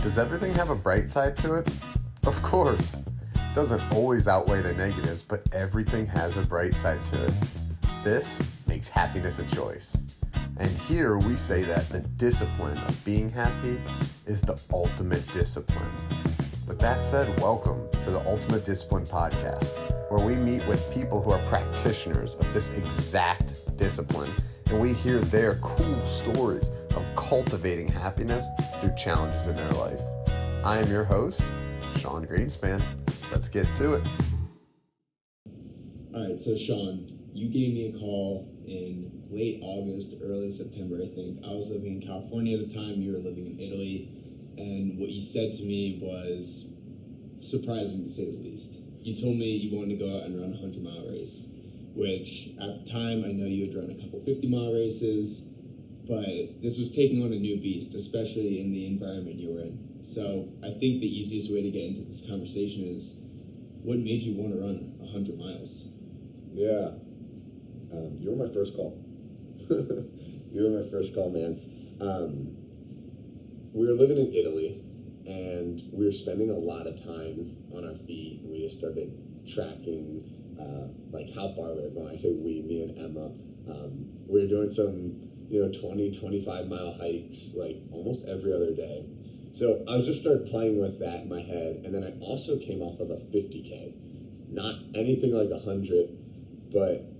Does everything have a bright side to it? Of course. It doesn't always outweigh the negatives, but everything has a bright side to it. This makes happiness a choice. And here we say that the discipline of being happy is the ultimate discipline. With that said, welcome to the Ultimate Discipline Podcast, where we meet with people who are practitioners of this exact discipline, and we hear their cool stories of cultivating happiness through challenges in their life. I am your host, Sean Greenspan. Let's get to it. All right, so Sean, you gave me a call in late August, early September, I think. I was living in California at the time. You were living in Italy. And what you said to me was surprising, to say the least. You told me you wanted to go out and run a 100-mile race, which at the time, I know you had run a couple 50-mile races, but this was taking on a new beast, especially in the environment you were in. So I think the easiest way to get into this conversation is, what made you want to run 100 miles? Yeah. You were my first call. You were my first call, man. We were living in Italy, and we were spending a lot of time on our feet, and we just started tracking, like how far we were going. I say we, me and Emma. We were doing some, 20, 25-mile hikes, like almost every other day. So I just started playing with that in my head, and then I also came off of a 50K. Not anything like 100, but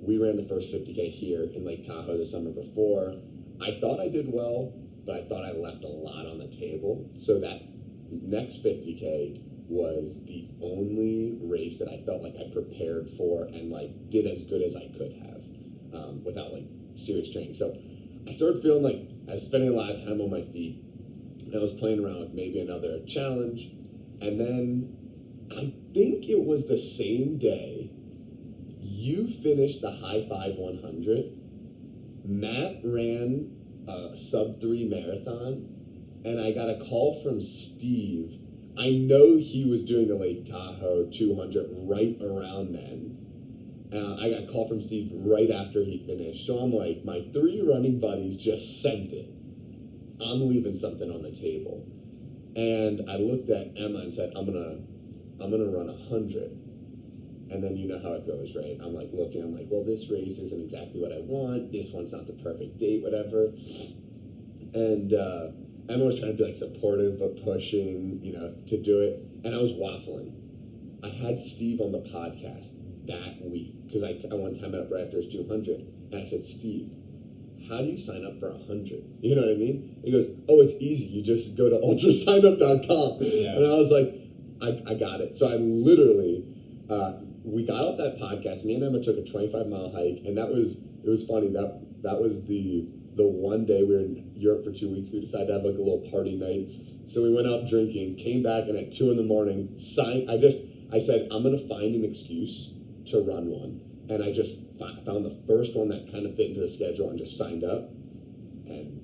we ran the first 50K here in Lake Tahoe the summer before. I thought I did well, but I thought I left a lot on the table. So that next 50K was the only race that I felt like I prepared for and like did as good as I could have without like serious training. So I started feeling like I was spending a lot of time on my feet. And I was playing around with maybe another challenge. And then I think it was the same day you finished the High Five 100. Matt ran a sub-3 marathon, and I got a call from Steve. I know he was doing the Lake Tahoe 200 right around then. I got a call from Steve right after he finished. So I'm like, my 3 running buddies just sent it. I'm leaving something on the table. And I looked at Emma and said, I'm gonna run 100. And then you know how it goes, right? I'm like looking, I'm like, well, this race isn't exactly what I want. This one's not the perfect date, whatever. And Emma was trying to be like supportive, but pushing, to do it. And I was waffling. I had Steve on the podcast that week because I one time up right after his 200. And I said, Steve, how do you sign up for 100? You know what I mean? He goes, oh, it's easy. You just go to ultrasignup.com. Yeah. And I was like, I got it. So I literally, we got off that podcast. Me and Emma took a 25-mile hike, and it was funny. That was the one day we were in Europe for 2 weeks. We decided to have like a little party night. So we went out drinking, came back, and at 2 a.m, I said, I'm going to find an excuse to run one. And I just found the first one that kind of fit into the schedule and just signed up and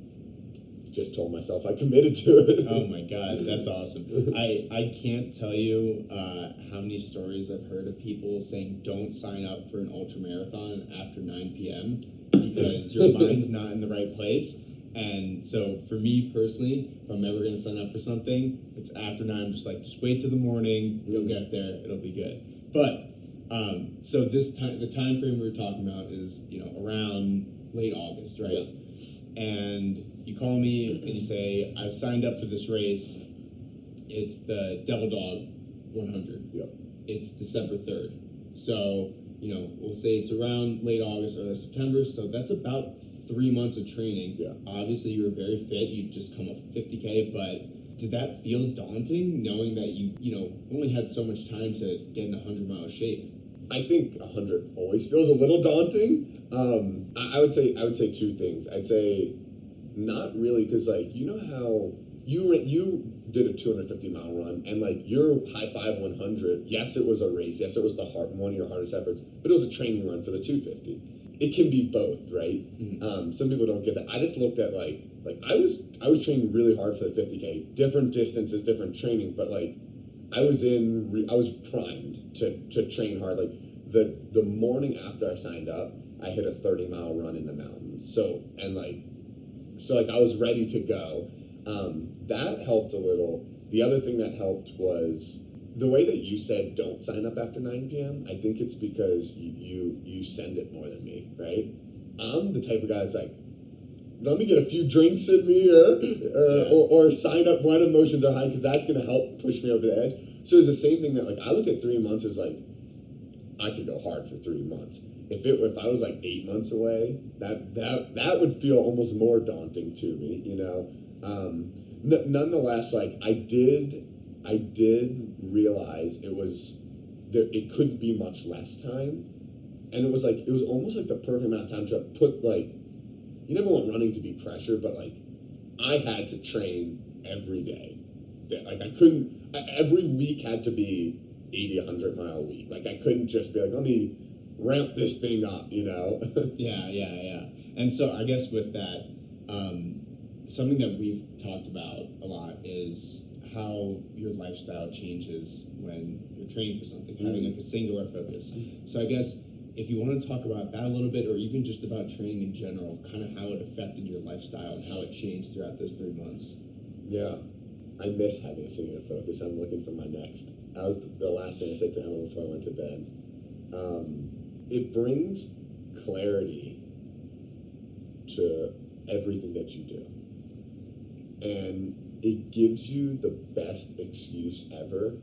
just told myself I committed to it. Oh my God, that's awesome. I can't tell you how many stories I've heard of people saying don't sign up for an ultramarathon after 9 p.m. because your mind's not in the right place. And so for me personally, if I'm ever going to sign up for something, it's after 9. I'm just like, just wait till the morning, you'll get there, it'll be good. But so the time frame we were talking about is, around late August, right? Yeah. And you call me and you say, I signed up for this race. It's the Devil Dog 100. Yep. It's December 3rd. So, we'll say it's around late August, early September. So that's about 3 months of training. Yeah. Obviously, you were very fit. You'd just come off 50K, but did that feel daunting, knowing that you only had so much time to get in 100-mile shape? I think 100 always feels a little daunting. I would say 2 things. I'd say not really, because like how you did a 250-mile run, and like your High Five 100. Yes, it was a race. Yes, it was one of your hardest efforts, but it was a training run for the 250. It can be both, right? Mm-hmm. Some people don't get that. I just looked at like I was training really hard for the 50K, different distances, different training, but like I was primed to train hard. Like the morning after I signed up, I hit a 30-mile run in the mountains. So I was ready to go. That helped a little. The other thing that helped was the way that you said don't sign up after 9 p.m. I think it's because you send it more than me, right? I'm the type of guy that's like, let me get a few drinks in me or sign up when emotions are high because that's going to help push me over the edge. So it's the same thing that like I looked at 3 months as like I could go hard for 3 months. If I was like 8 months away, that would feel almost more daunting to me, you know. Nonetheless, like I did realize it couldn't be much less time, and it was almost like the perfect amount of time to put like. You never want running to be pressure, but like I had to train every day. Like I couldn't. Every week had to be 80, 100-mile week. Like I couldn't just be like, let me ramp this thing up, you know? Yeah. And so I guess with that, something that we've talked about a lot is how your lifestyle changes when you're training for something, having like a singular focus. So I guess if you want to talk about that a little bit, or even just about training in general, kind of how it affected your lifestyle and how it changed throughout those 3 months. Yeah. I miss having a singular focus. I'm looking for my next. That was the last thing I said to Emma before I went to bed. It brings clarity to everything that you do. And it gives you the best excuse ever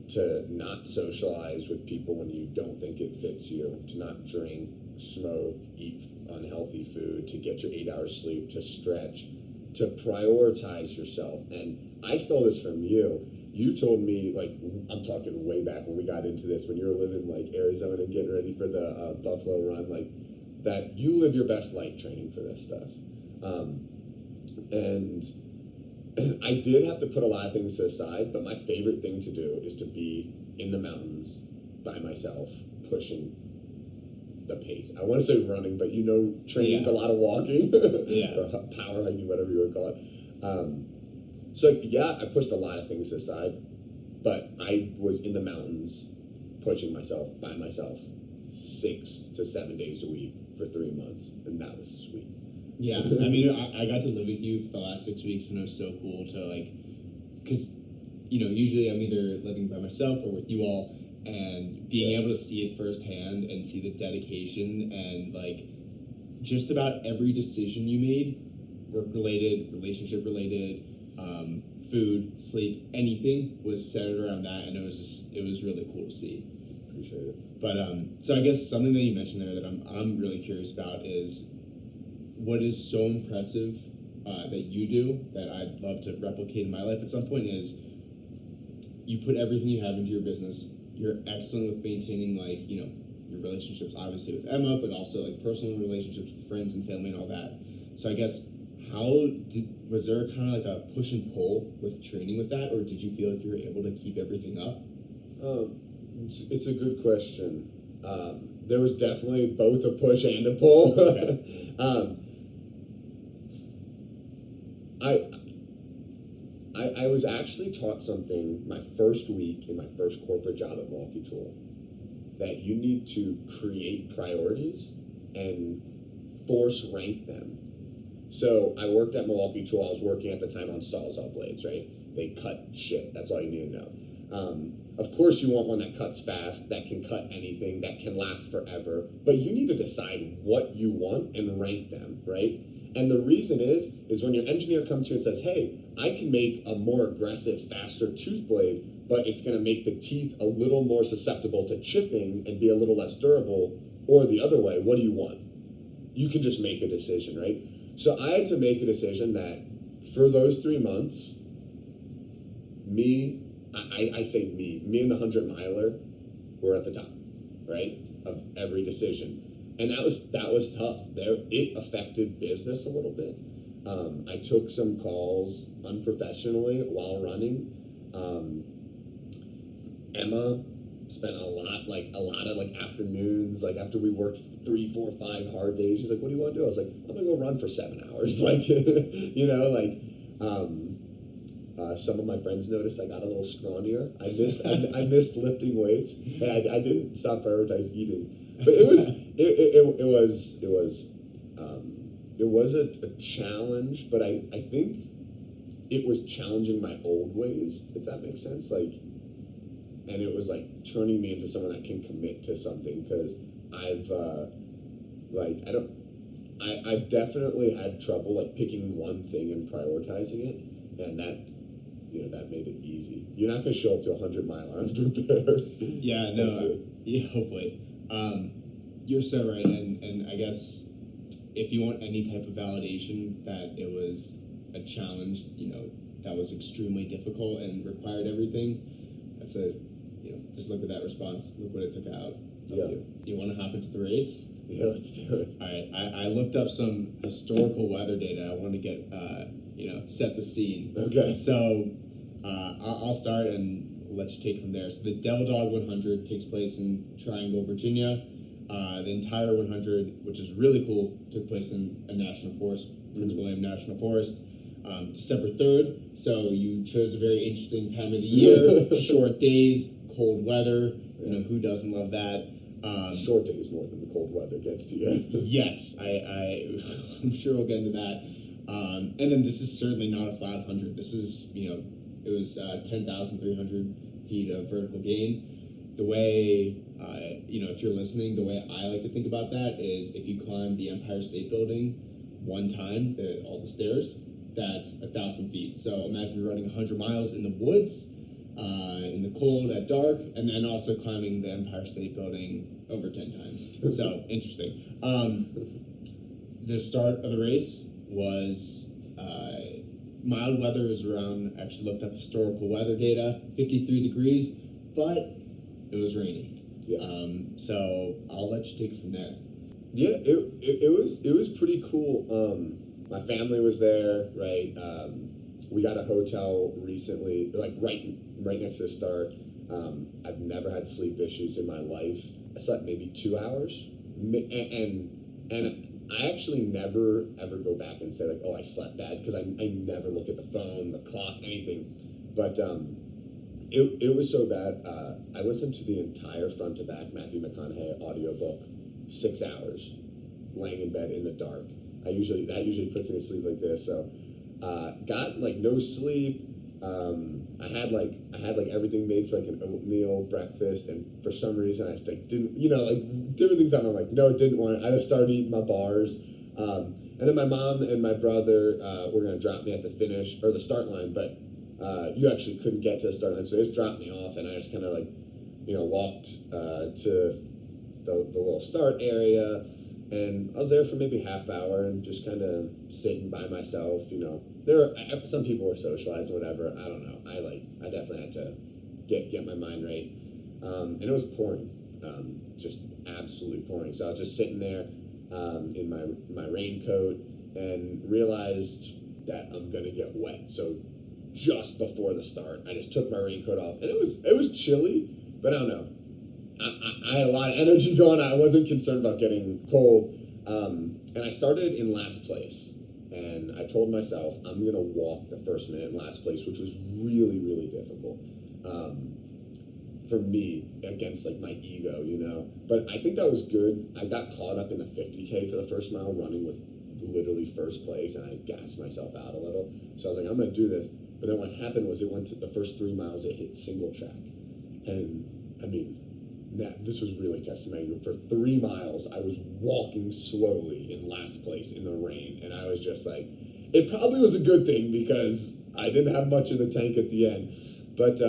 to not socialize with people when you don't think it fits you, to not drink, smoke, eat unhealthy food, to get your 8 hours sleep, to stretch, to prioritize yourself. And I stole this from you. You told me, like, I'm talking way back when we got into this, when you were living like Arizona and getting ready for the Buffalo run, like that you live your best life training for this stuff. And I did have to put a lot of things to the side, but my favorite thing to do is to be in the mountains by myself, pushing the pace. I want to say running, but you know, training's a lot of walking, or power hiking, whatever you want to call it. So yeah, I pushed a lot of things to the side, but I was in the mountains, pushing myself by myself, 6 to 7 days a week for 3 months, and that was sweet. Yeah, I mean, I got to live with you for the last 6 weeks, and it was so cool to, like, because, you know, usually I'm either living by myself or with you all, and being able to see it firsthand and see the dedication and, like, just about every decision you made, work-related, relationship-related, food, sleep, anything was centered around that, and it was really cool to see. Appreciate it. But, so I guess something that you mentioned there that I'm really curious about is what is so impressive that you do that I'd love to replicate in my life at some point is you put everything you have into your business. You're excellent with maintaining, like, you know, your relationships obviously with Emma, but also like personal relationships with friends and family and all that. So I guess was there kind of like a push and pull with training with that, or did you feel like you were able to keep everything up? It's a good question. There was definitely both a push and a pull. Okay. I was actually taught something my first week in my first corporate job at Milwaukee Tool, that you need to create priorities and force rank them. So I worked at Milwaukee Tool. I was working at the time on Sawzall blades, right? They cut shit. That's all you need to know. Of course you want one that cuts fast, that can cut anything, that can last forever, but you need to decide what you want and rank them, right? And the reason is when your engineer comes to you and says, hey, I can make a more aggressive, faster tooth blade, but it's going to make the teeth a little more susceptible to chipping and be a little less durable, or the other way, what do you want? You can just make a decision, right? So I had to make a decision that for those 3 months, me and the 100-miler were at the top, right, of every decision. And that was tough. It affected business a little bit. I took some calls unprofessionally while running. Emma spent a lot of afternoons, like after we worked 3, 4, 5 hard days. She's like, "What do you want to do?" I was like, "I'm gonna go run for 7 hours." Like, you know, like. Some of my friends noticed I got a little scrawnier. I missed lifting weights, and I didn't stop prioritizing eating. But it was a challenge. But I think it was challenging my old ways, if that makes sense. Like, and it was like turning me into someone that can commit to something, because I've I've definitely had trouble like picking one thing and prioritizing it, and that that made it easy. You're not gonna show up to 100-mile unprepared. Yeah, no, Hopefully. yeah, hopefully. You're so right, and I guess if you want any type of validation that it was a challenge, that was extremely difficult and required everything, that's just look at that response. Look what it took out of you. You want to hop into the race? Yeah, let's do it. All right, I looked up some historical weather data. I want to get, set the scene. Okay. So I'll start and let you take from there. So the Devil Dog 100 takes place in Triangle, Virginia. The entire 100, which is really cool, took place in a national forest, Prince William National Forest, December 3rd. So you chose a very interesting time of the year. Short days, cold weather. Who doesn't love that? Short days more than the cold weather gets to you. Yes, I'm sure we'll get into that. And then this is certainly not a flat 100. This is, it was 10,300 feet of vertical gain. The way, if you're listening, the way I like to think about that is if you climb the Empire State Building one time, all the stairs, that's 1,000 feet. So imagine you're running 100 miles in the woods, in the cold at dark, and then also climbing the Empire State Building over 10 times. So interesting. The start of the race was mild weather. Is around, actually looked up historical weather data, 53 degrees, but it was rainy. Yeah. So I'll let you take it from there. Yeah, it was pretty cool. My family was there, right? We got a hotel recently, like right next to the start. I've never had sleep issues in my life. I slept maybe 2 hours, and I actually never ever go back and say like, oh, I slept bad, because I never look at the phone, the clock, anything. But it was so bad. I listened to the entire front to back Matthew McConaughey audiobook, 6 hours, laying in bed in the dark. That usually puts me to sleep like this. So got like no sleep. I had everything made for like an oatmeal breakfast, and for some reason I just like didn't, like different things. I'm like, no, didn't want it. I just started eating my bars. And then my mom and my brother were gonna drop me at the finish or the start line, but you actually couldn't get to the start line, so they just dropped me off, and I just kind of like, walked to the little start area. And I was there for maybe half hour and just kind of sitting by myself. Some people were socialized or whatever. I don't know. I definitely had to get my mind right. And it was pouring, just absolutely pouring. So I was just sitting there in my raincoat and realized that I'm gonna get wet. So just before the start, I just took my raincoat off, and it was chilly, but I don't know. I had a lot of energy going on. I wasn't concerned about getting cold. And I started in last place. And I told myself, I'm going to walk the first minute in last place, which was really, really difficult for me against like my ego, But I think that was good. I got caught up in the 50K for the first mile, running with literally first place, and I gassed myself out a little. So I was like, I'm going to do this. But then what happened was it went to the first 3 miles, it hit single track. And I mean, this was really testing my ego. For 3 miles, I was walking slowly in last place in the rain, and I was just like, it probably was a good thing because I didn't have much in the tank at the end. But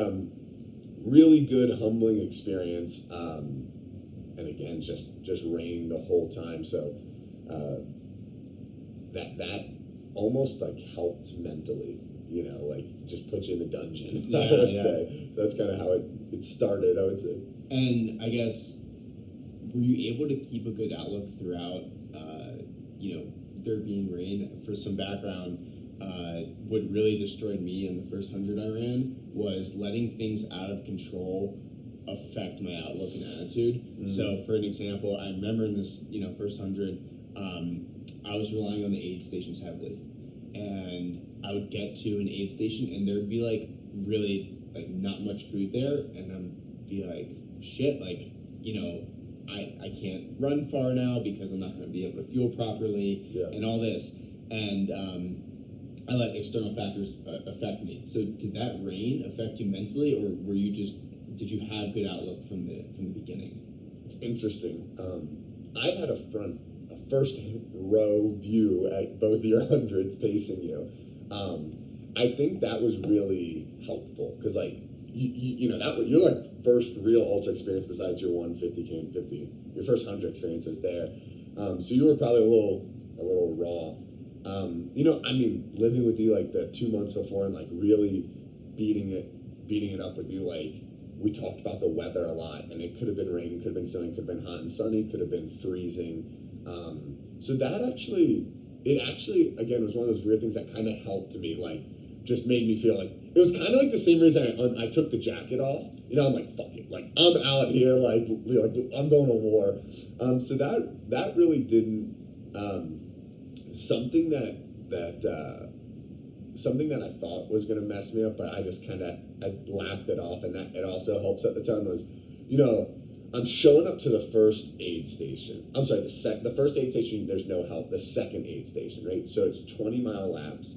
really good, humbling experience. And again, just raining the whole time. So that almost like helped mentally, like just put you in the dungeon. Yeah, I would say. So that's kind of how it started, I would say. And I guess, were you able to keep a good outlook throughout, there being rain? For some background, what really destroyed me in the first 100 I ran was letting things out of control affect my outlook and attitude. Mm-hmm. So for an example, I remember in this, first 100, I was relying on the aid stations heavily. And I would get to an aid station and there'd be like really like not much food there, and I'd be like, shit, like, I can't run far now because I'm not going to be able to fuel properly, and all this. And I let external factors affect me. So did that rain affect you mentally, or were you did you have good outlook from the beginning? It's interesting. I had a first row view at both your hundreds pacing you. I think that was really helpful because like you know that was your like first real ultra experience besides your 150K and 50. Your first 100 experience was there, so you were probably a little raw. You know, I mean, living with you like the 2 months before and like really beating it up with you, like we talked about the weather a lot, and it could have been raining, could have been snowing, could have been hot and sunny, could have been freezing. So that actually again was one of those weird things that kind of helped me, like just made me feel like it was kind of like the same reason I took the jacket off. You know, I'm like, fuck it, like I'm out here, like I'm going to war. So that really didn't. Something that I thought was gonna mess me up, but I just kind of laughed it off, and that it also helped set the tone. Was, you know, I'm showing up to the first aid station. I'm sorry, the first aid station. There's no help. The second aid station, right? So it's 20-mile laps.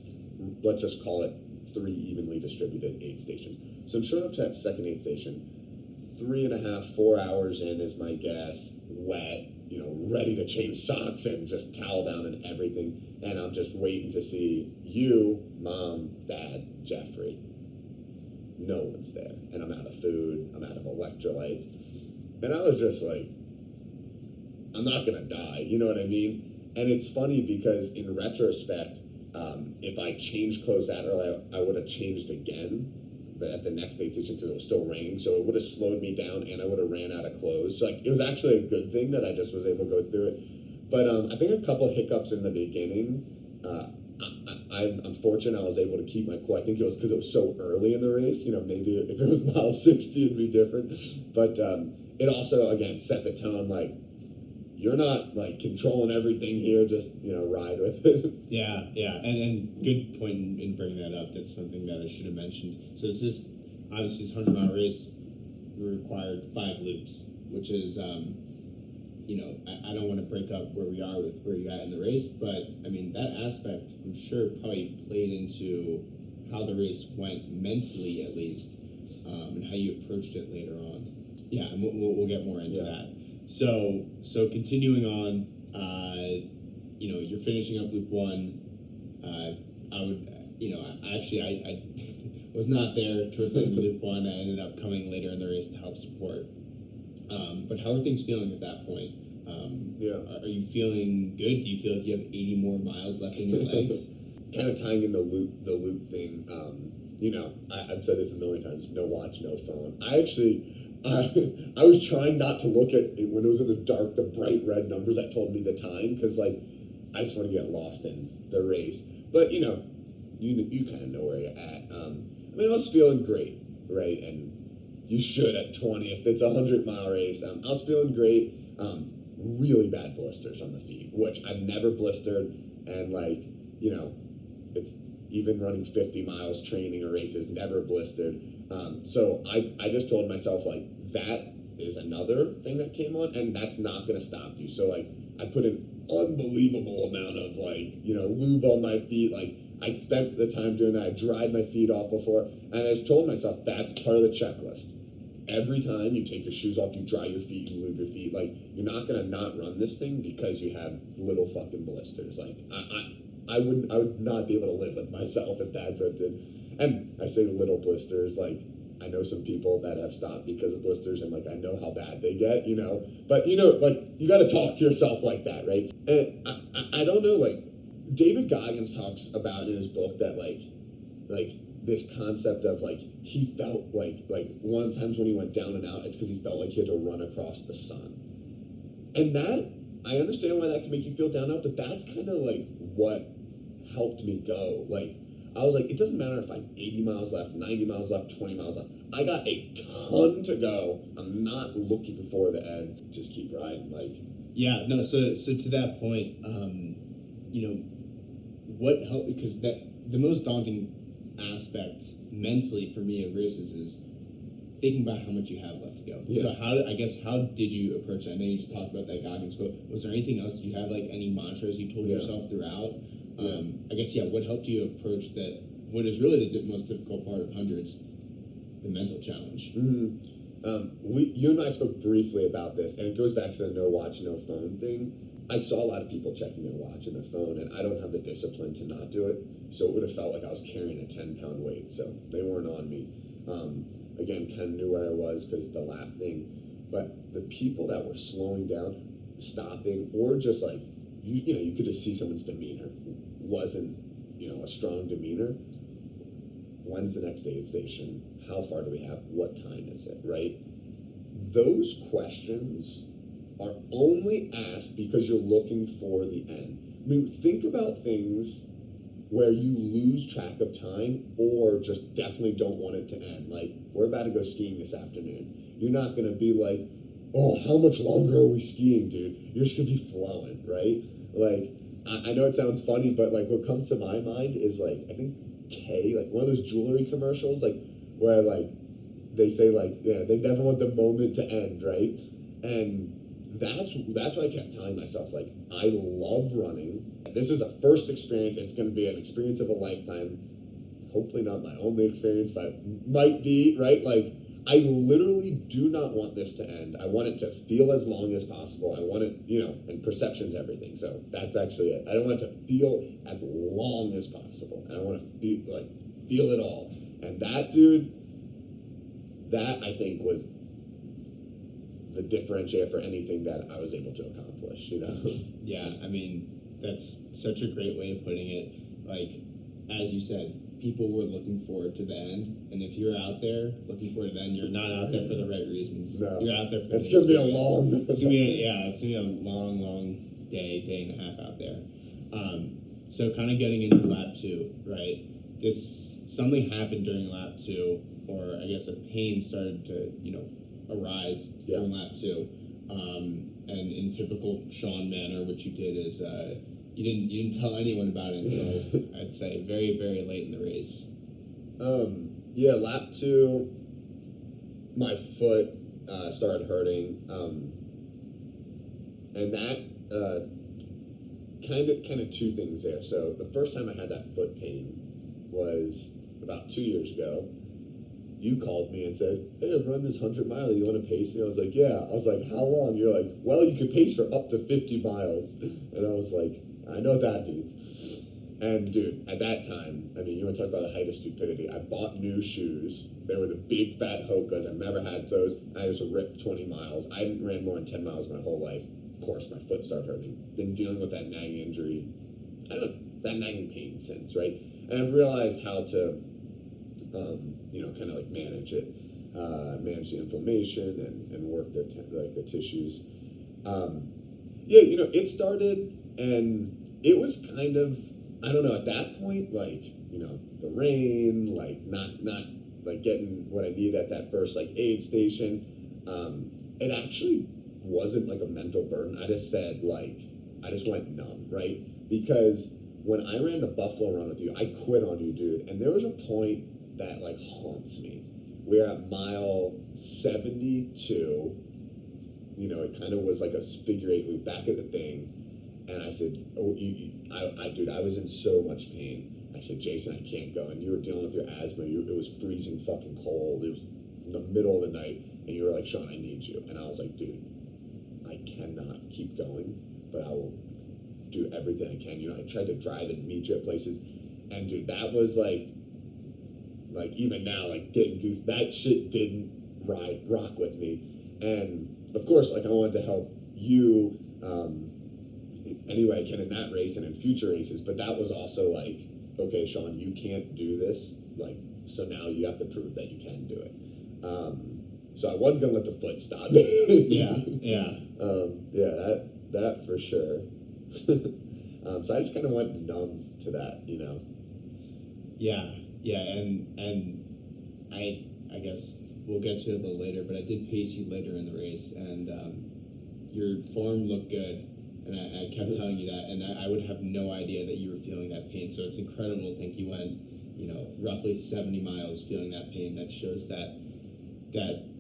Let's just call it 3 evenly distributed aid stations. So I'm showing up to that second aid station. 3.5, 4 hours in is my guess. Wet. You know, ready to change socks and just towel down and everything. And I'm just waiting to see you, Mom, Dad, Jeffrey. No one's there. And I'm out of food. I'm out of electrolytes. And I was just like, I'm not going to die. You know what I mean? And it's funny because in retrospect, if I changed clothes that early, I would have changed again at the next aid station because it was still raining, so it would have slowed me down and I would have ran out of clothes. So like it was actually a good thing that I just was able to go through it. But I think a couple of hiccups in the beginning. I'm fortunate I was able to keep my cool. I think it was because it was so early in the race. You know, maybe if it was mile 60 it'd be different. But it also again set the tone, like you're not like controlling everything here, just, you know, ride with it. Yeah, and good point in bringing that up. That's something that I should have mentioned. So this is obviously this 100-mile race required 5 loops, which is you know, I don't want to break up where we are with where you're at in the race, but I mean that aspect I'm sure probably played into how the race went mentally at least, and how you approached it later on. Yeah, and we'll get more into that. So continuing on, you know, you're finishing up loop 1. I would, you know, I was not there towards the end of loop 1. I ended up coming later in the race to help support. But how are things feeling at that point? Are you feeling good? Do you feel like you have 80 more miles left in your legs? Kind of tying in the loop thing. You know, I've said this a million times. No watch, no phone. I was trying not to look at it when it was in the dark, the bright red numbers that told me the time, because like I just want to get lost in the race. But you know, you kind of know where you're at. I mean, I was feeling great, right? And you should at 20 if it's a 100-mile race. I was feeling great. Really bad blisters on the feet, which I've never blistered, and like, you know, it's even running 50 miles training or races, never blistered. So I just told myself like that is another thing that came on, and that's not going to stop you. So like I put an unbelievable amount of like, you know, lube on my feet. Like I spent the time doing that. I dried my feet off before, and I just told myself that's part of the checklist. Every time you take your shoes off, you dry your feet, you lube your feet. Like you're not going to not run this thing because you have little fucking blisters. Like I would not be able to live with myself if that's what did. And I say little blisters, like I know some people that have stopped because of blisters, and like I know how bad they get, you know. But you know, like you got to talk to yourself like that, right? And I don't know, like David Goggins talks about in his book that like this concept of like he felt like one of the times when he went down and out, it's because he felt like he had to run across the sun. And that, I understand why that can make you feel down and out, but that's kind of like what helped me go. Like I was like, it doesn't matter if I have 80 miles left, 90 miles left, 20 miles left. I got a ton to go. I'm not looking for the end. Just keep riding. Like, yeah, no. So to that point, you know, what helped, because that the most daunting aspect mentally for me of races is thinking about how much you have left to go. Yeah. So how did you approach that? I know you just talked about that Goggins quote. Was there anything else? Did you have like any mantras you told yourself throughout? I guess, what helped you approach that? What is really the most difficult part of hundreds? The mental challenge. You and I spoke briefly about this, and it goes back to the no watch, no phone thing. I saw a lot of people checking their watch and their phone, and I don't have the discipline to not do it, so it would have felt like I was carrying a 10-pound weight, so they weren't on me. Again, Ken knew where I was because the lap thing, but the people that were slowing down, stopping, or just like, you could just see someone's demeanor wasn't, a strong demeanor. When's the next aid station? How far do we have? What time is it, right? Those questions are only asked because you're looking for the end. I mean, think about things where you lose track of time or just definitely don't want it to end. Like, we're about to go skiing this afternoon. You're not going to be like, oh, how much longer are we skiing, dude? You're just going to be flowing, right? Like, I know it sounds funny, but like what comes to my mind is like, I think like one of those jewelry commercials, like where like they say like, they never want the moment to end, right? And that's what I kept telling myself. Like, I love running. This is a first experience. It's going to be an experience of a lifetime. Hopefully not my only experience, but might be, right? Like, I literally do not want this to end. I want it to feel as long as possible. I want it, and perception's everything. So that's actually it. I don't want it to feel as long as possible. I want to feel it all. And that, dude, that I think was the differentiator for anything that I was able to accomplish, Yeah, I mean, that's such a great way of putting it. Like, as you said, people were looking forward to the end, and if you're out there looking forward to the end, you're not out there for the right reasons. No. You're out there for it's gonna be a long. It's gonna be a long day and a half out there. So kind of getting into lap 2, right? Something happened during lap 2, or I guess a pain started to arise during lap 2, and in typical Sean manner, what you did is you didn't tell anyone about it until I'd say very, very late in the race. Lap 2, my foot started hurting, and that kind of two things there. So the first time I had that foot pain was about 2 years ago. You called me and said, hey, I've run this 100-miler. You want to pace me? I was like, yeah. I was like, how long? You're like, well, you could pace for up to 50 miles. And I was like, I know what that means. And dude, at that time, I mean, you want to talk about the height of stupidity. I bought new shoes. They were the big fat Hokas. I've never had those. I just ripped 20 miles. I hadn't ran more than 10 miles my whole life. Of course, my foot started hurting. Been dealing with that nagging injury. I don't know, that nagging pain since, right? And I've realized how to, kind of like manage it, manage the inflammation and work the tissues. It started, and it was kind of, I don't know, at that point, like, the rain, like not like getting what I needed at that first like aid station. It actually wasn't like a mental burden. I just said I just went numb, right? Because when I ran the Buffalo Run with you, I quit on you, dude. And there was a point that like haunts me. We're at mile 72. It kind of was like a figure 8 loop back at the thing. And I said, dude, I was in so much pain. I said, Jason, I can't go. And you were dealing with your asthma. It was freezing fucking cold. It was in the middle of the night. And you were like, Sean, I need you. And I was like, dude, I cannot keep going, but I will do everything I can. I tried to drive and meet you at places. And dude, that was like even now, like getting goose, that shit didn't rock with me. And of course, like I wanted to help you any way I can in that race and in future races. But that was also like, okay, Sean, you can't do this. Like, so now you have to prove that you can do it. So I wasn't gonna let the foot stop me. That for sure. So I just kind of went numb to that, and I guess we'll get to it a little later, but I did pace you later in the race, and your form looked good, and I kept telling you that, and I would have no idea that you were feeling that pain. So it's incredible to think you went, roughly 70 miles feeling that pain. That shows that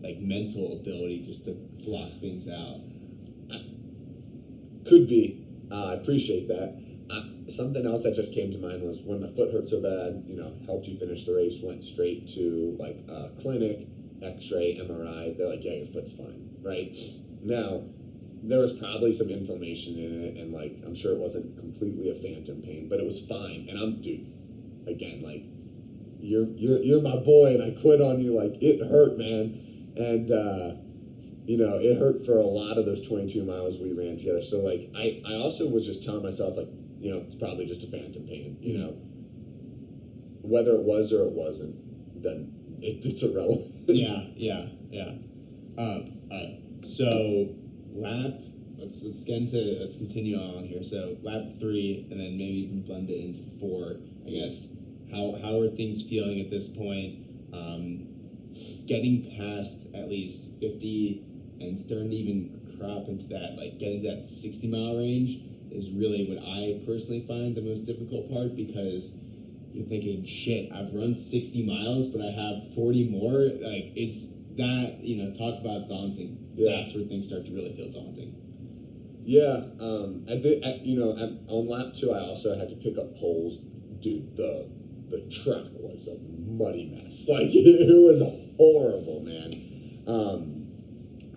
like mental ability just to block things out. Could be. I appreciate that. something else that just came to mind was when my foot hurt so bad, helped you finish the race, went straight to like a clinic, x-ray, MRI. They're like, yeah, your foot's fine, right? Now, there was probably some inflammation in it, and like, I'm sure it wasn't completely a phantom pain, but it was fine. And dude, again, like, you're my boy, and I quit on you. Like, it hurt, man. And, it hurt for a lot of those 22 miles we ran together. So, like, I also was just telling myself, like, it's probably just a phantom pain, Whether it was or it wasn't, then it's irrelevant. Yeah. All right. So, let's continue on here. So, lap 3, and then maybe even blend it into 4, I guess. How are things feeling at this point? Getting past at least 50 and starting to even crop into that, like getting to that 60-mile range is really what I personally find the most difficult part, because you're thinking, shit, I've run 60 miles, but I have 40 more. Like, it's that, talk about daunting. Yeah. That's where things start to really feel daunting. Yeah. On lap 2, I also had to pick up poles. Dude, the track was a muddy mess. Like, it was horrible, man.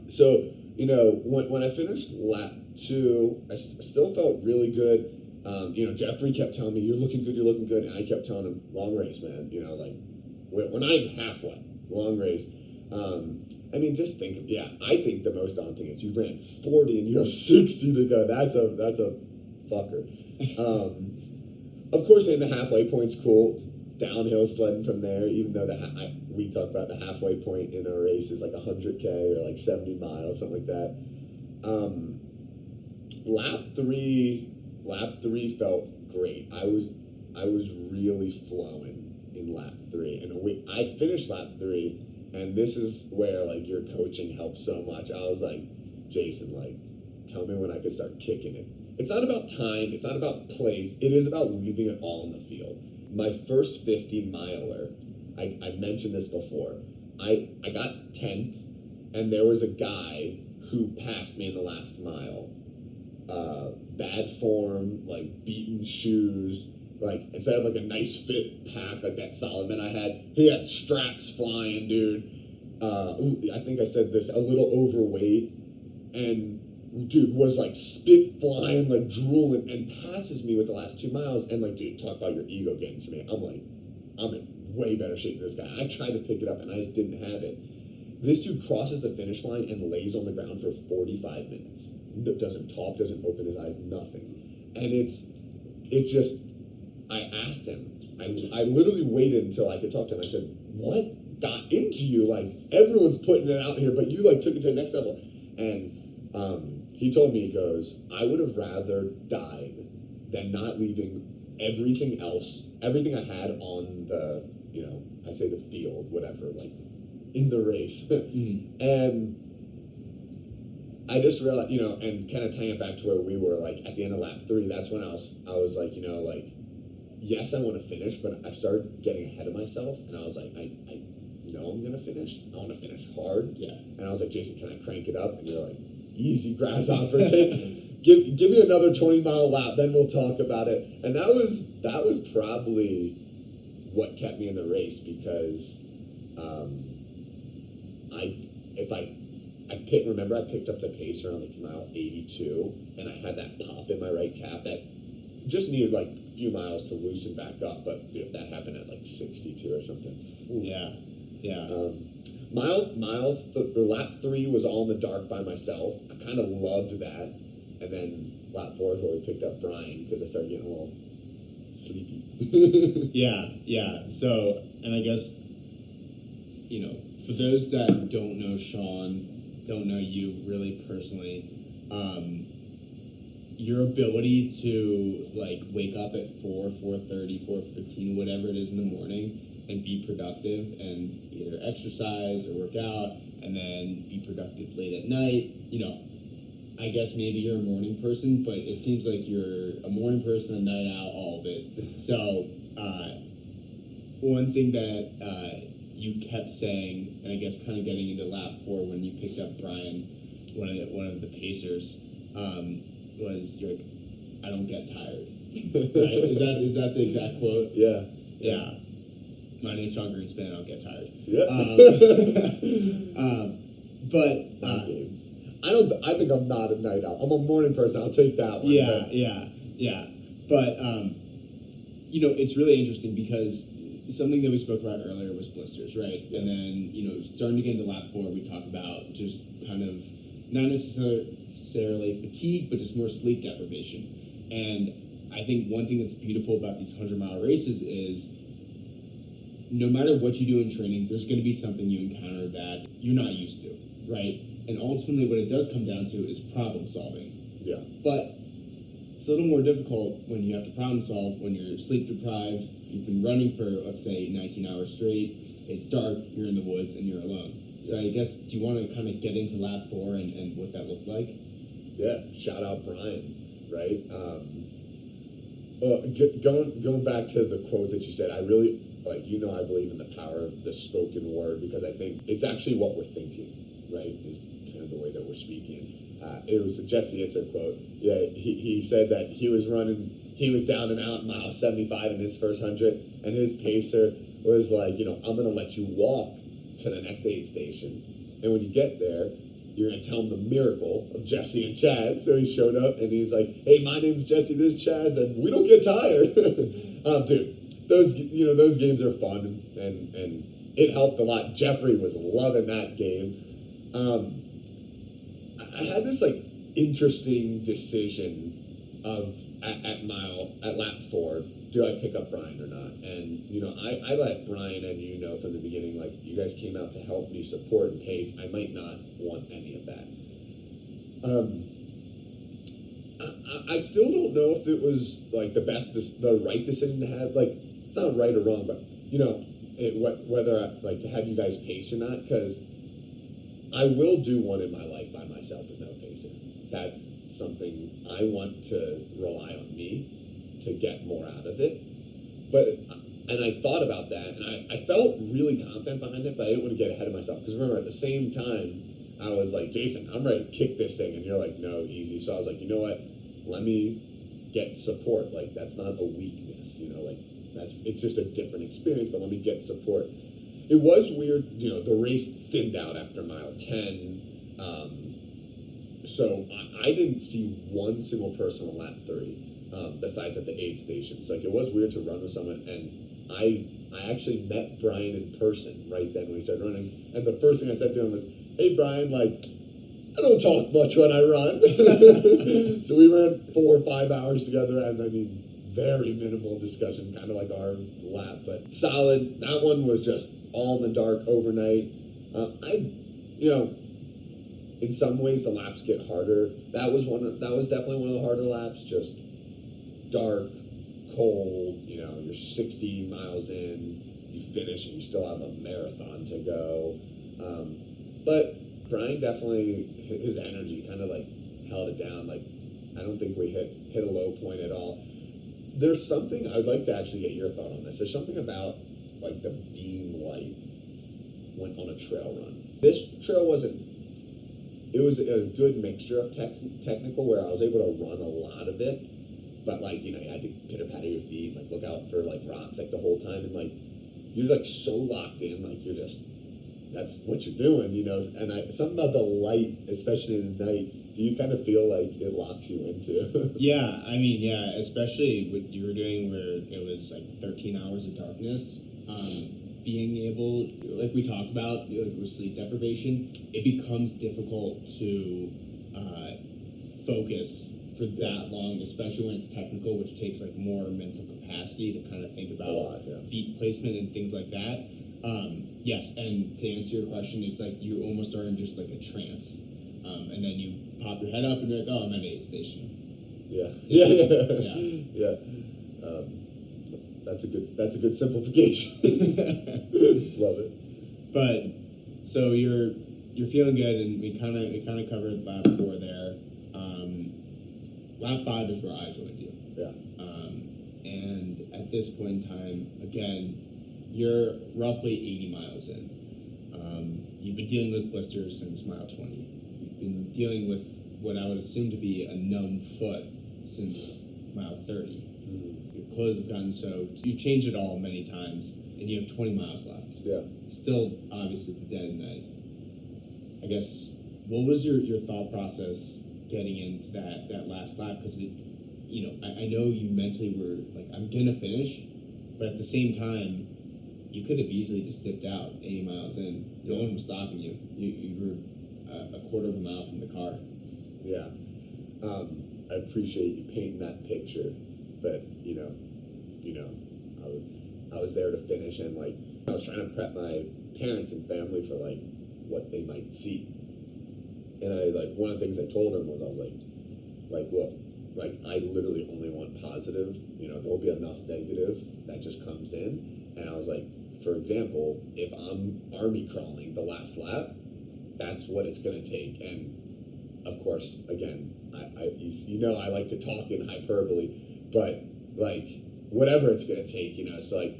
So, when I finished lap 2, I still felt really good. Jeffrey kept telling me, you're looking good. And I kept telling him, long race, man. Like, we're not even halfway. Long race. Just think, I think the most daunting is you ran 40 and you have 60 to go. That's a fucker. Of course, man, the halfway point's cool. It's downhill sledding from there, even though we talk about the halfway point in a race is like 100K or like 70 miles, something like that. Lap 3 felt great. I was really flowing in lap 3, and I finished lap 3, and this is where like your coaching helps so much. I was like, Jason, like, tell me when I can start kicking it. It's not about time. It's not about place. It is about leaving it all in the field. My first 50 miler, I mentioned this before. I got 10th, and there was a guy who passed me in the last mile. Bad form, like beaten shoes, like instead of like a nice fit pack like that Solomon I had, he had straps flying, dude. I think I said this, a little overweight, and dude was like spit flying, like drooling, and passes me with the last 2 miles. And like, dude, talk about your ego getting to me. I'm like, I'm in way better shape than this guy. I tried to pick it up and I just didn't have it. This dude crosses the finish line and lays on the ground for 45 minutes. Doesn't talk, doesn't open his eyes, nothing. And I asked him, I literally waited until I could talk to him. I said, what got into you? Like, everyone's putting it out here, but you like took it to the next level. And he told me, he goes, I would have rather died than not leaving everything I had on the, I say the field, whatever, like in the race. And I just realized, and kind of tying it back to where we were, like at the end of lap 3, that's when I was like, yes, I want to finish, but I started getting ahead of myself, and I was like, I know I'm gonna finish. I want to finish hard. Yeah. And I was like, Jason, can I crank it up? And you're like, easy, grasshopper. Give me another 20-mile lap, then we'll talk about it. And that was probably what kept me in the race, because I picked up the pace around like mile 82, and I had that pop in my right calf that just needed like a few miles to loosen back up. But dude, if that happened at like 62 or something, yeah. Lap 3 was all in the dark by myself. I kind of loved that, and then lap 4 is where we picked up Brian, because I started getting a little sleepy. Yeah. So, and I guess, for those that don't know Sean, don't know you really personally, your ability to like wake up at 4:30, 4:15, whatever it is in the morning, and be productive and either exercise or work out, and then be productive late at night. I guess maybe you're a morning person, but it seems like you're a morning person, a night owl, all of it. So, one thing that you kept saying, and I guess kind of getting into lap 4 when you picked up Brian, one of the pacers, was you're like, I don't get tired. Right? Is that the exact quote? Yeah. Yeah. My name's Sean Greenspan. I don't get tired. Yeah. But Night games. I think I'm not a night owl. I'm a morning person. I'll take that one. Yeah. But it's really interesting because something that we spoke about earlier was blisters, right? Yeah. And then starting to get into lap 4, we talk about just kind of not necessarily fatigue, but just more sleep deprivation. And I think one thing that's beautiful about these 100-mile races is no matter what you do in training, there's going to be something you encounter that you're not used to, right? And ultimately what it does come down to is problem solving. Yeah. But it's a little more difficult when you have to problem solve when you're sleep deprived, you've been running for, let's say, 19 hours straight, it's dark, you're in the woods, and you're alone. So I guess, do you want to kind of get into lap 4 and what that looked like? Yeah, shout out Brian, right? Going back to the quote that you said, I really, I believe in the power of the spoken word because I think it's actually what we're thinking, right, is kind of the way that we're speaking. It was a Jesse Itzer quote. Yeah, he said that he was down and out mile 75 in his first 100, and his pacer was like, I'm going to let you walk to the next aid station. And when you get there, you're going to tell him the miracle of Jesse and Chaz. So he showed up, and he's like, hey, my name's Jesse, this is Chaz, and we don't get tired. Dude, those games are fun, and it helped a lot. Jeffrey was loving that game. I had this interesting decision of at lap 4, do I pick up Brian or not? And I let Brian and from the beginning, you guys came out to help me support and pace. I might not want any of that. I still don't know if it was the right decision to have. It's not right or wrong, but whether I to have you guys pace or not, because I will do one in my life by myself with no pacer. That's something I want to rely on me to get more out of it. And I thought about that, and I felt really confident behind it, but I didn't want to get ahead of myself. Because remember, at the same time, I was like, Jason, I'm ready to kick this thing. And you're like, no, easy. So I was like, you know what? Let me get support. That's not a weakness, it's just a different experience, but let me get support. It was weird, the race thinned out after mile 10. So I didn't see one single person on lap 3, besides at the aid stations. It was weird to run with someone, and I actually met Brian in person right then when we started running. And the first thing I said to him was, hey, Brian, I don't talk much when I run. So we ran 4 or 5 hours together, and very minimal discussion, kind of like our lap, but solid. That one was just all in the dark overnight. In some ways the laps get harder. That was definitely one of the harder laps. Just dark, cold. You're 60 miles in. You finish and you still have a marathon to go. But Brian definitely, his energy kind of held it down. I don't think we hit a low point at all. There's something I'd like to actually get your thought on this. There's something about the beam light when on a trail run. This trail it was a good mixture of technical where I was able to run a lot of it, but you had to pitter patter your feet, look out for rocks the whole time, and you're so locked in, that's what you're doing, and something about the light, especially in the night, do you kind of feel it locks you into? Yeah, especially what you were doing where it was 13 hours of darkness. Being able, like we talked about, with sleep deprivation, it becomes difficult to focus for that long, especially when it's technical, which takes more mental capacity to kind of think about feet placement and things like that. Yes, and to answer your question, it's you almost are in just a trance, and then you pop your head up and you're like, oh, I'm at an aid station. Yeah. That's a good simplification. Love it. But so you're feeling good, and we kind of covered lap 4 there. Lap 5 is where I joined you. Yeah. And at this point in time, again, you're roughly 80 miles in. You've been dealing with blisters since mile 20. You've been dealing with what I would assume to be a numb foot since mile 30. Your clothes have gotten soaked. You've changed it all many times, and you have 20 miles left. Yeah. Still, obviously, the dead of night. I guess, what was your thought process getting into that last lap? Because, I know you mentally were like, I'm going to finish, but at the same time, you could have easily just dipped out 80 miles in. No one was stopping you. You were a quarter of a mile from the car. Yeah. I appreciate you painting that picture, but I was there to finish, and like I was trying to prep my parents and family for like what they might see. And one of the things I told them was, I was like look, like I literally only want positive. There'll be enough negative that just comes in. And I was like, for example, if I'm army crawling the last lap, that's what it's gonna take. And of course, again, I like to talk in hyperbole, but like whatever it's gonna take, So like,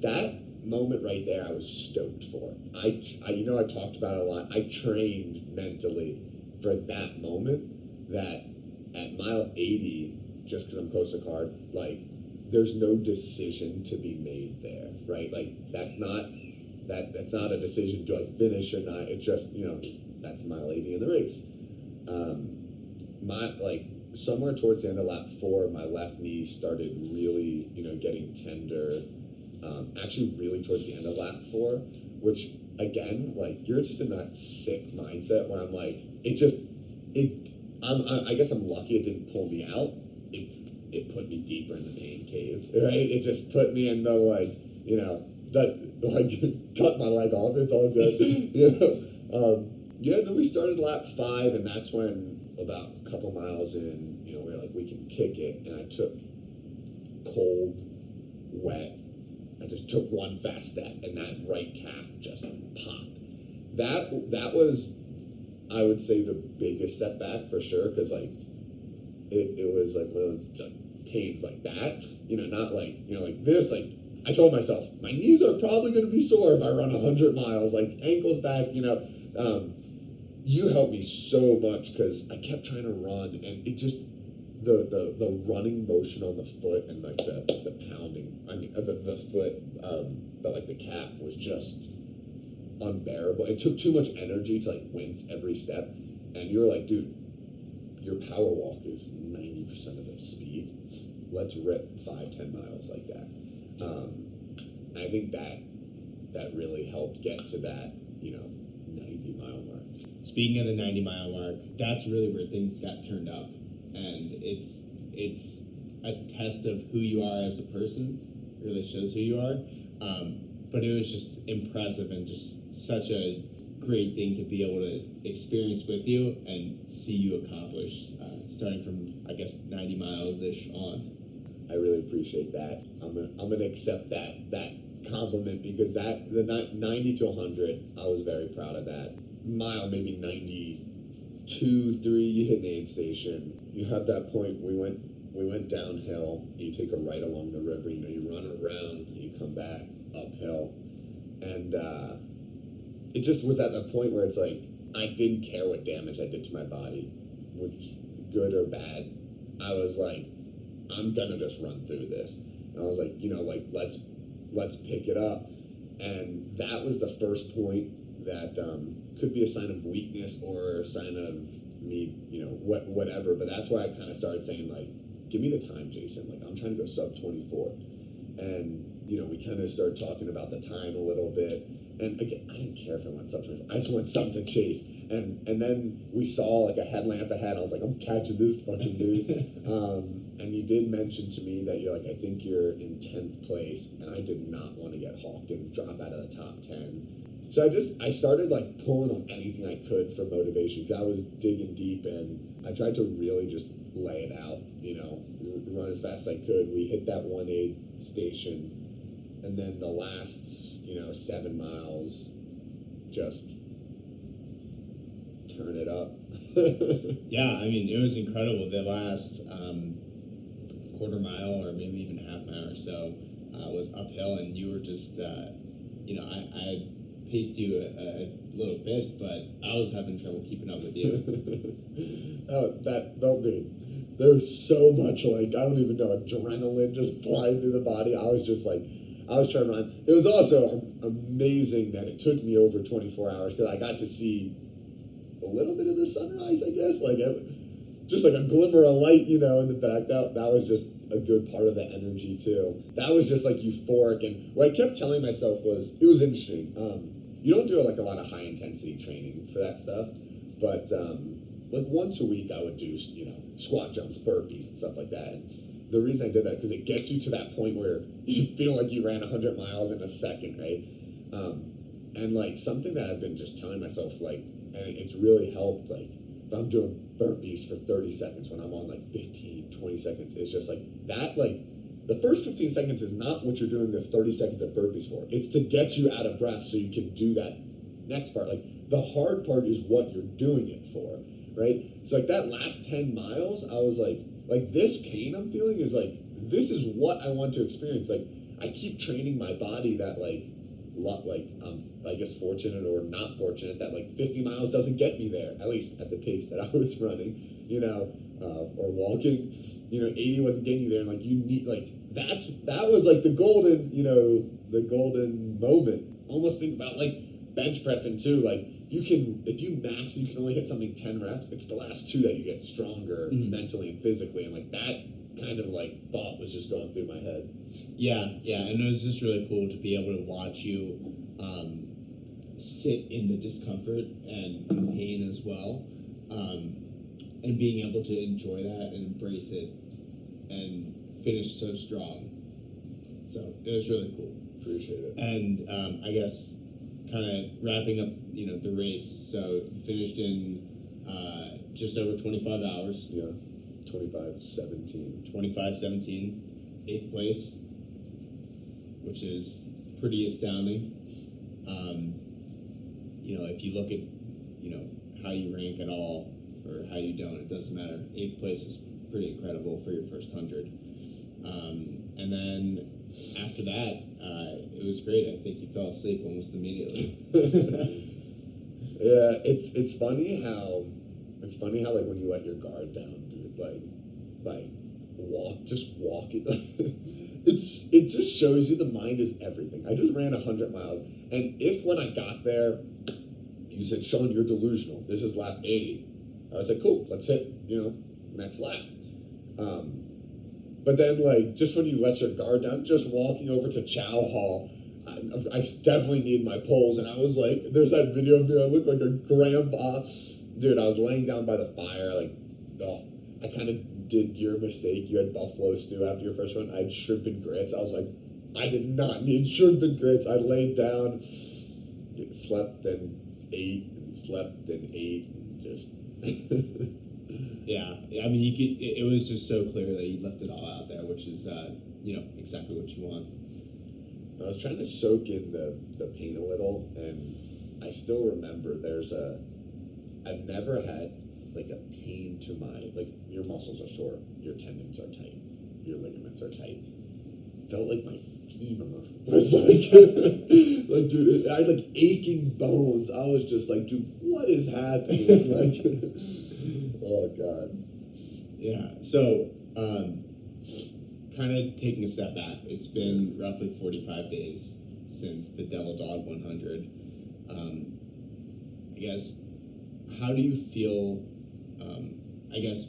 that moment right there, I was stoked for. I talked about it a lot. I trained mentally for that moment. That at mile 80, just because I'm close to card, like there's no decision to be made there, right? Like that's not a decision. Do I finish or not? It's just that's mile 80 in the race. Somewhere towards the end of lap 4, my left knee started really, getting tender. Actually, really towards the end of lap 4, which again, like you're just in that sick mindset where I'm like, I guess I'm lucky it didn't pull me out. It put me deeper in the main cave, right? It just put me in the cut my leg off. It's all good, Then we started lap 5, and that's when about a couple miles in, we were like, we can kick it, and I took cold, wet. I just took one fast step, and that right calf just popped. That was, I would say, the biggest setback for sure, because like it was like one of those pains like that, not like like this. Like I told myself, my knees are probably going to be sore if I run 100 miles, like ankles back. You helped me so much because I kept trying to run, and it just the running motion on the foot and like the pounding. I mean the foot, but like the calf was just unbearable. It took too much energy to like wince every step, and you were like, dude, your power walk is 90% of the speed. Let's rip 5-10 miles like that. I think that really helped get to that 90-mile mark. Speaking of the 90-mile mark, that's really where things got turned up, and it's a test of who you are as a person. It really shows who you are. But it was just impressive and just such a great thing to be able to experience with you and see you accomplish, starting from, I guess, 90 miles-ish on. I really appreciate that. I'm gonna accept that compliment, because the 90 to 100, I was very proud of that. Mile maybe 92, 3, you hit an aid station. You had that point. We went downhill. You take a right along the river. You run around. You come back uphill, and it just was at the point where it's like I didn't care what damage I did to my body, which good or bad. I was like, I'm gonna just run through this. And I was like, let's pick it up. And that was the first point that could be a sign of weakness or a sign of me, whatever. But that's why I kind of started saying, like, give me the time, Jason. Like, I'm trying to go sub 24. And, we kind of started talking about the time a little bit. And again, I didn't care if I went sub 24. I just wanted something to chase. And then we saw like a headlamp ahead. I was like, I'm catching this fucking dude. And you did mention to me that you're like, I think you're in 10th place. And I did not want to get hawked and drop out of the top 10. So I started like pulling on anything I could for motivation, because I was digging deep, and I tried to really just lay it out, run as fast as I could. We hit that 1-aid station, and then the last, 7 miles, just turn it up. Yeah, I mean, it was incredible. The last quarter mile or maybe even half mile or so was uphill, and you were just, I paced you a little bit, but I was having trouble keeping up with you. Oh, there was so much, like, I don't even know, adrenaline just flying through the body. I was just like, I was trying to run. It was also amazing that it took me over 24 hours because I got to see a little bit of the sunrise, I guess, like just like a glimmer of light, in the back. That was just a good part of the energy too. That was just like euphoric, and what I kept telling myself was it was interesting. You don't do like a lot of high intensity training for that stuff, but like once a week I would do squat jumps, burpees, and stuff like that. And the reason I did that because it gets you to that point where you feel like you ran 100 miles in a second, right? And like something that I've been just telling myself, like, and it's really helped, like if I'm doing burpees for 30 seconds when I'm on like 15, 20 seconds, it's just like that, like the first 15 seconds is not what you're doing the 30 seconds of burpees for. It's to get you out of breath so you can do that next part. Like the hard part is what you're doing it for, right? So like that last 10 miles, I was like this pain I'm feeling is like, this is what I want to experience. Like I keep training my body that I guess fortunate or not fortunate that like 50 miles doesn't get me there, at least at the pace that I was running, or walking, 80 wasn't getting you there. And like, you need, like, that was like the golden moment. Almost think about like bench pressing too. Like if you max, you can only hit something 10 reps. It's the last two that you get stronger mentally and physically. And like that kind of like thought was just going through my head. Yeah, and it was just really cool to be able to watch you sit in the discomfort and pain as well, and being able to enjoy that and embrace it and finish so strong. So it was really cool. Appreciate it. And I guess kind of wrapping up, the race. So you finished in just over 25 hours. Yeah, 25:17. 25:17, 8th place, which is pretty astounding. If you look at, how you rank at all or how you don't, it doesn't matter. 8th place is pretty incredible for your first 100. And then after that, it was great. I think you fell asleep almost immediately. Yeah, it's funny how like when you let your guard down, dude, like walk it. It just shows you the mind is everything. I just ran 100 miles, and if when I got there, you said, Sean, you're delusional. This is lap 80. I was like, cool, let's hit, next lap. But then, like, just when you let your guard down, just walking over to Chow Hall, I definitely need my poles. And I was like, there's that video of me, I look like a grandpa. Dude, I was laying down by the fire, like, I kind of did your mistake. You had buffalo stew after your first one. I had shrimp and grits. I was like, I did not need shrimp and grits. I laid down, slept, then ate, and slept, then ate, and just... Yeah, I mean, it was just so clear that you left it all out there, which is, exactly what you want. I was trying to soak in the pain a little, and I still remember I've never had, like, a pain to like, your muscles are sore, your tendons are tight, your ligaments are tight. Felt like my femur was like, dude, I had like aching bones. I was just like, dude, what is happening? Like, oh God. Yeah. So, kind of taking a step back, it's been roughly 45 days since the Devil Dog 100. I guess, how do you feel?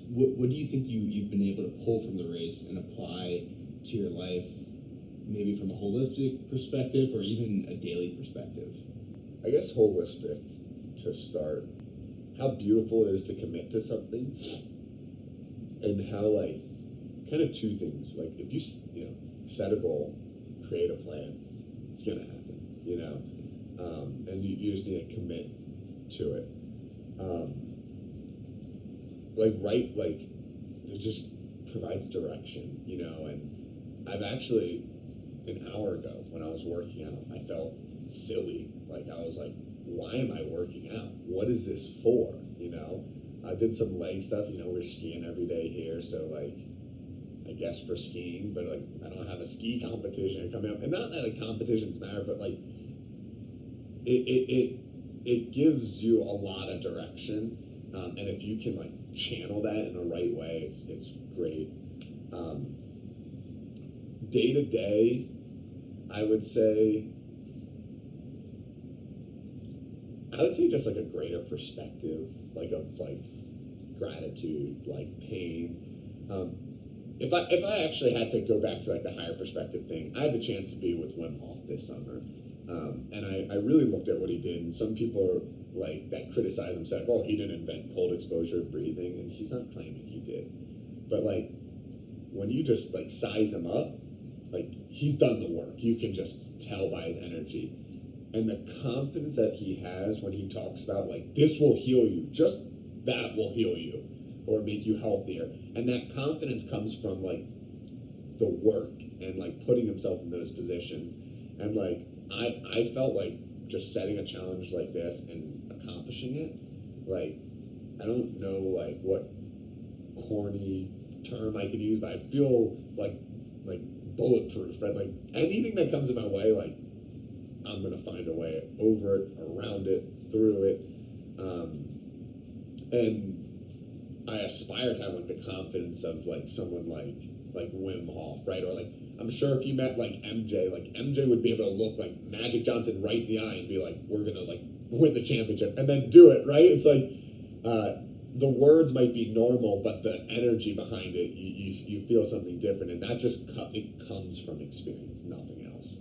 What do you think you've been able to pull from the race and apply to your life? Maybe from a holistic perspective or even a daily perspective? I guess holistic to start. How beautiful it is to commit to something, and how, like, kind of two things. Like, if you set a goal, create a plan, it's gonna happen. And you just need to commit to it. It just provides direction. And I've actually. An hour ago when I was working out, I felt silly. Like, I was like, why am I working out? What is this for? I did some leg stuff. We're skiing every day here, so like, I guess for skiing, but like, I don't have a ski competition coming up. And not that like competitions matter, but like, it gives you a lot of direction. And if you can like channel that in the right way, it's great. Day to day, I would say just like a greater perspective, like of like gratitude, like pain. If I actually had to go back to like the higher perspective thing, I had the chance to be with Wim Hof this summer, and I really looked at what he did. And some people are like that criticize him, said, "Well, he didn't invent cold exposure breathing," and he's not claiming he did. But like when you just like size him up, like he's done the work. You can just tell by his energy. And the confidence that he has when he talks about like this will heal you, just that will heal you or make you healthier. And that confidence comes from like the work and like putting himself in those positions. And like I felt like just setting a challenge like this and accomplishing it, like I don't know like what corny term I can use, but I feel like bulletproof, right? Like anything that comes in my way, like I'm gonna find a way over it, around it, through it, and I aspire to have like the confidence of like someone like Wim Hof, right? Or like I'm sure if you met like MJ would be able to look like Magic Johnson right in the eye and be like, we're gonna like win the championship, and then do it, right? It's like the words might be normal, but the energy behind it, you feel something different, and that just it comes from experience, nothing else.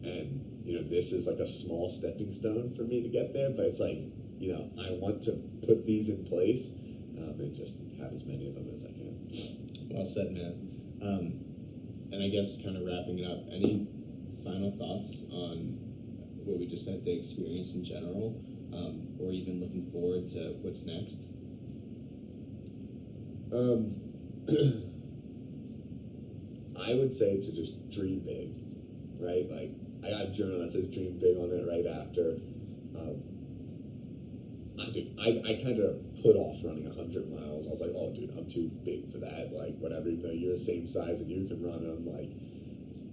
And you know, this is like a small stepping stone for me to get there, but it's like, you know, I want to put these in place and just have as many of them as I can. Well said, man. And I guess kind of wrapping it up, any final thoughts on what we just said, the experience in general, or even looking forward to what's next? I would say to just dream big, right? Like I got a journal that says dream big on it right after. I kind of put off running 100 miles. I was like, oh, dude, I'm too big for that. Like, whatever, even though you're the same size and you can run them, like,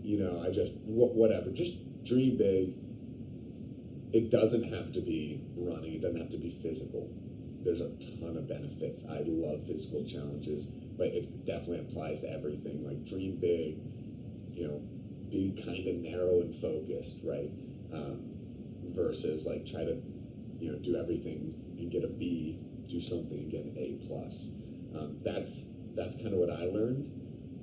you know, I just, whatever. Just dream big. It doesn't have to be running. It doesn't have to be physical. There's a ton of benefits. I love physical challenges, but it definitely applies to everything. Like, dream big, you know, be kind of narrow and focused, right? Versus like try to, you know, do everything and get a B, do something and get an A plus. That's kind of what I learned.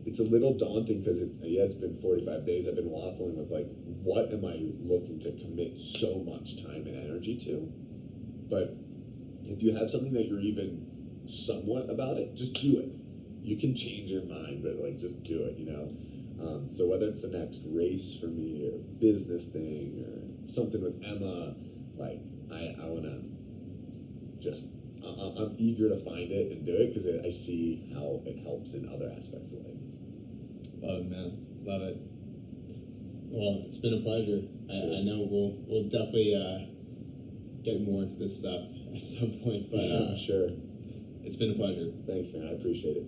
It's a little daunting because it's been 45 days. I've been waffling with like, what am I looking to commit so much time and energy to? But if you have something that you're even somewhat about it, just do it. You can change your mind, but like just do it, you know? So whether it's the next race for me or business thing or something with Emma, like I want to just, I'm eager to find it and do it because I see how it helps in other aspects of life. Love it, man. Love it. Well, it's been a pleasure. I know we'll definitely get more into this stuff at some point, but I'm sure. It's been a pleasure. Thanks, man. I appreciate it.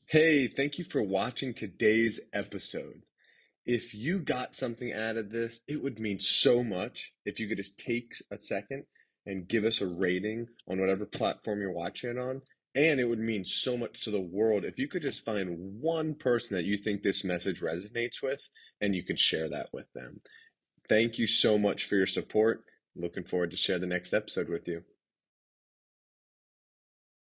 Hey, thank you for watching today's episode. If you got something out of this, it would mean so much if you could just take a second and give us a rating on whatever platform you're watching it on. And it would mean so much to the world if you could just find one person that you think this message resonates with and you can share that with them. Thank you so much for your support. Looking forward to share the next episode with you.